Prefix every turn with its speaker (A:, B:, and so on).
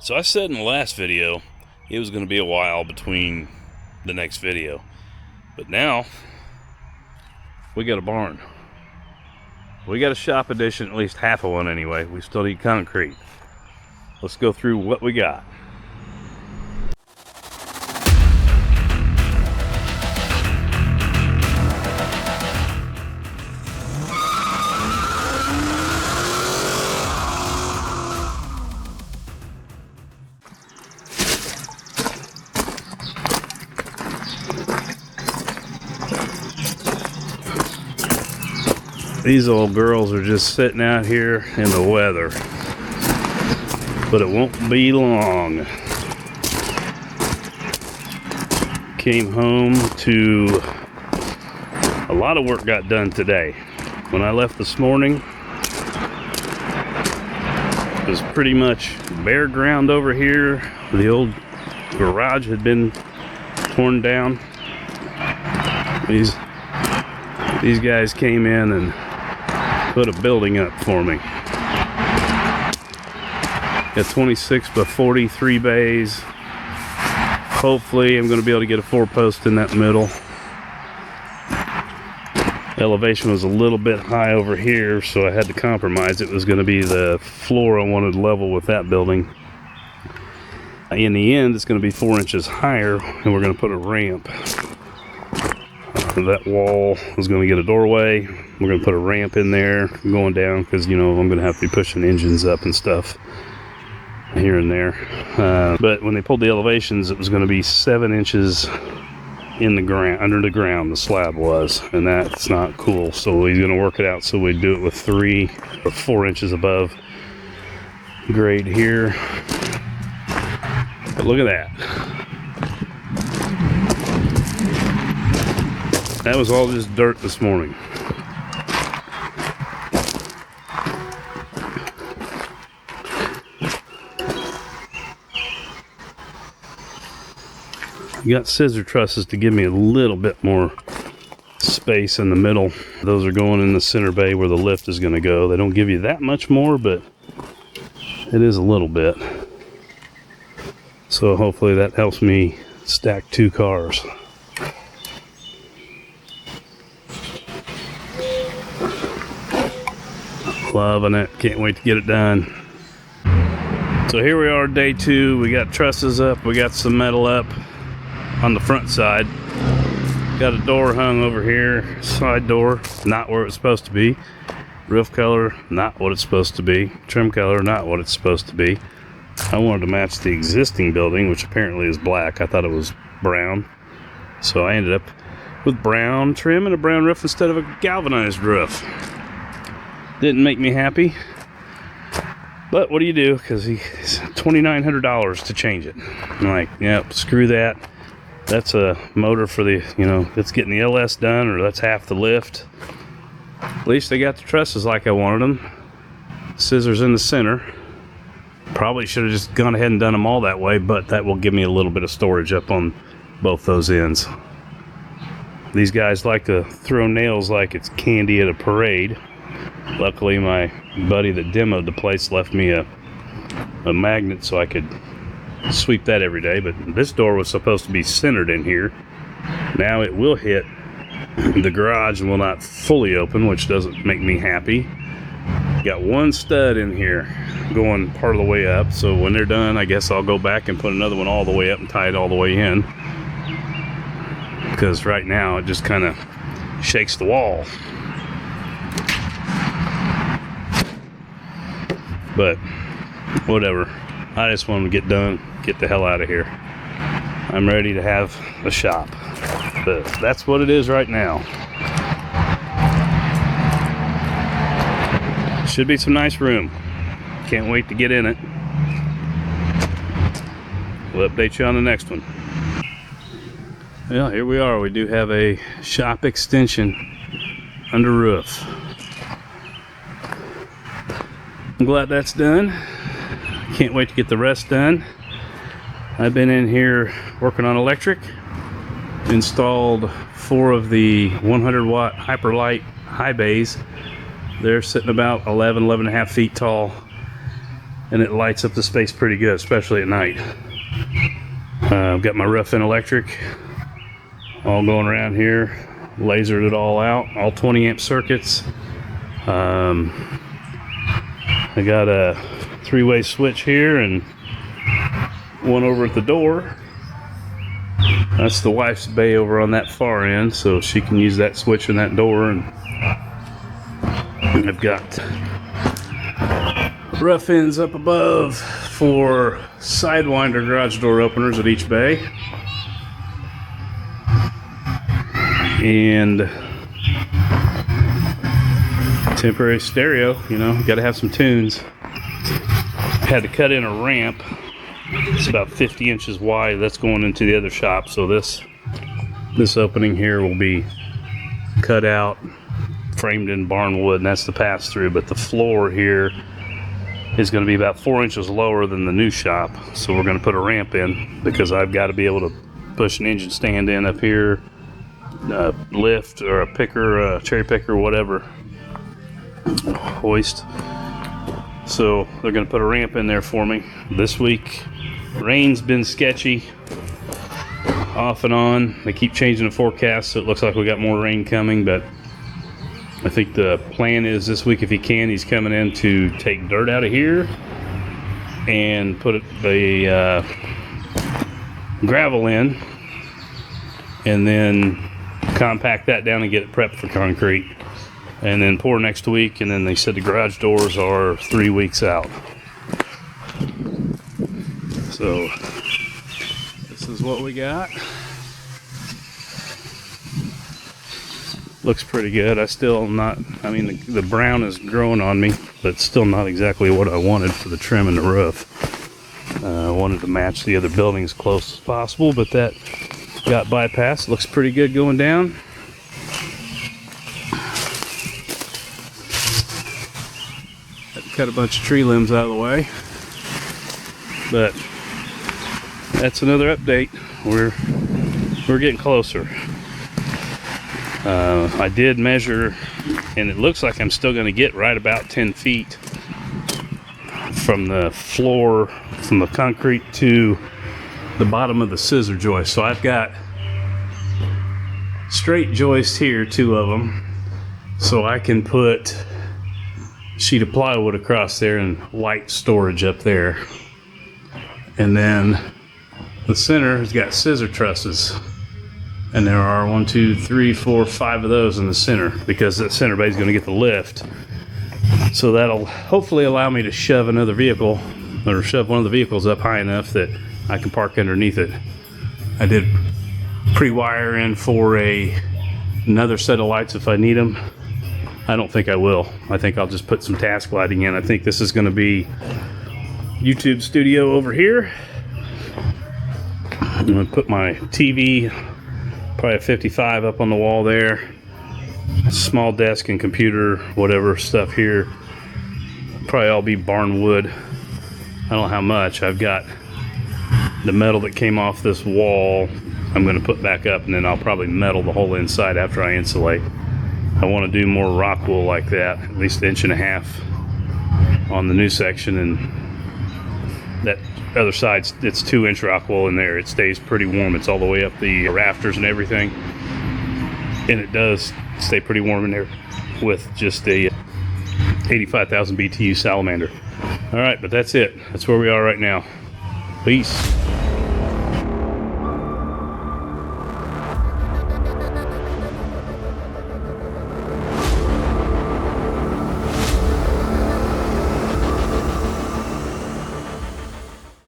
A: So I said in the last video it was going to be a while between the next video, but now we got a barn. We got a shop addition, at least half of one anyway. We still need concrete. Let's go through what we got. These old girls are just sitting out here in the weather, but it won't be long. Came home to a lot of work got done today. When I left this morning, it was pretty much bare ground over here. The old garage had been torn down. These guys came in and put a building up for me. Got 26 by 43 bays. Hopefully I'm going to be able to get a 4-post in that middle. Elevation was a little bit high over here, so I had to compromise. It was going to be the floor I wanted level with that building. In the end, it's going to be 4 inches higher, and we're going to put a ramp. That wall is going to get a doorway. We're going to put a ramp in there going down because, you know, I'm going to have to be pushing engines up and stuff here and there. But when they pulled the elevations, it was going to be 7 inches in the ground, under the ground, the slab was, and that's not cool. So he's going to work it out so we do it with 3 or 4 inches above grade here. But look at that. That was all just dirt this morning. You got scissor trusses to give me a little bit more space in the middle. Those are going in the center bay where the lift is going to go. They don't give you that much more, but it is a little bit. So hopefully that helps me stack 2 cars. Loving it. Can't wait to get it done. So here we are, day 2. We got trusses up. We got some metal up on the front side. Got a door hung over here. Side door, not where it's supposed to be. Roof color, not what it's supposed to be. Trim color, not what it's supposed to be. I wanted to match the existing building, which apparently is black. I thought it was brown. So I ended up with brown trim and a brown roof instead of a galvanized roof. Didn't make me happy, but what do you do? Because he's $2,900 to change it. I'm like, yep, screw that. That's a motor for the, you know, it's getting the LS done, or that's half the lift. At least they got the trusses like I wanted them. Scissors in the center. Probably should have just gone ahead and done them all that way, but that will give me a little bit of storage up on both those ends. These guys like to throw nails like it's candy at a parade. Luckily, my buddy that demoed the place left me a magnet so I could sweep that every day. But this door was supposed to be centered in here. Now it will hit the garage and will not fully open, which doesn't make me happy. Got 1 stud in here going part of the way up. So when they're done, I guess I'll go back and put another one all the way up and tie it all the way in. Because right now it just kind of shakes the wall. But whatever, I just want to get done, get the hell out of here. I'm ready to have a shop, but that's what it is right now. Should be some nice room. Can't wait to get in it. We'll update you on the next one. Well, here we are. We do have a shop extension under roof. I'm glad that's done. Can't wait to get the rest done. I've been in here working on electric. Installed 4 of the 100 watt Hyperlight high bays. They're sitting about 11 and a half feet tall. and it lights up the space pretty good, especially at night. I've got my Ruffin electric all going around here, lasered it all out, all 20 amp circuits. I got a 3-way switch here and one over at the door. That's the wife's bay over on that far end, so she can use that switch in that door. And I've got rough ends up above for Sidewinder garage door openers at each bay. And temporary stereo, you know, got to have some tunes. Had to cut in a ramp. It's about 50 inches wide. That's going into the other shop. So this opening here will be cut out, framed in barn wood, and that's the pass through. But the floor here is going to be about 4 inches lower than the new shop. So we're going to put a ramp in because I've got to be able to push an engine stand in up here, lift or a picker, a cherry picker, whatever, hoist. So they're going to put a ramp in there for me this week. Rain's been sketchy off and on. They keep changing the forecast, so it looks like we got more rain coming, but I think the plan is this week, if he can, he's coming in to take dirt out of here and put the gravel in, and then compact that down and get it prepped for concrete, and then pour next week. And then they said the garage doors are 3 weeks out. So this is what we got. Looks pretty good. I mean, the brown is growing on me, but it's still not exactly what I wanted for the trim and the roof. I wanted to match the other building as close as possible, but that got bypassed. Looks pretty good going down. Had to cut a bunch of tree limbs out of the way, but that's another update. We're getting closer. I did measure, and it looks like I'm still going to get right about 10 feet from the floor, from the concrete to the bottom of the scissor joist. So I've got straight joists here, 2 of them, so I can put a sheet of plywood across there and light storage up there. And then the center has got scissor trusses, and there are 1, 2, 3, 4, 5 of those in the center, because the center bay is going to get the lift. So that'll hopefully allow me to shove another vehicle, or shove one of the vehicles up high enough that I can park underneath it. I did pre-wire in for another set of lights if I need them. I don't think I will. I think I'll just put some task lighting in. I think this is going to be YouTube studio over here. I'm going to put my TV, probably a 55, up on the wall there. Small desk and computer, whatever stuff here. Probably all be barn wood. I don't know how much. I've got the metal that came off this wall I'm going to put back up, and then I'll probably metal the whole inside after I insulate. I want to do more rock wool like that, at least 1.5 inches on the new section, and that other side, it's 2-inch rock wool in there. It stays pretty warm. It's all the way up the rafters and everything, and it does stay pretty warm in there with just a 85,000 BTU salamander. All right, but that's it. That's where we are right now. Peace.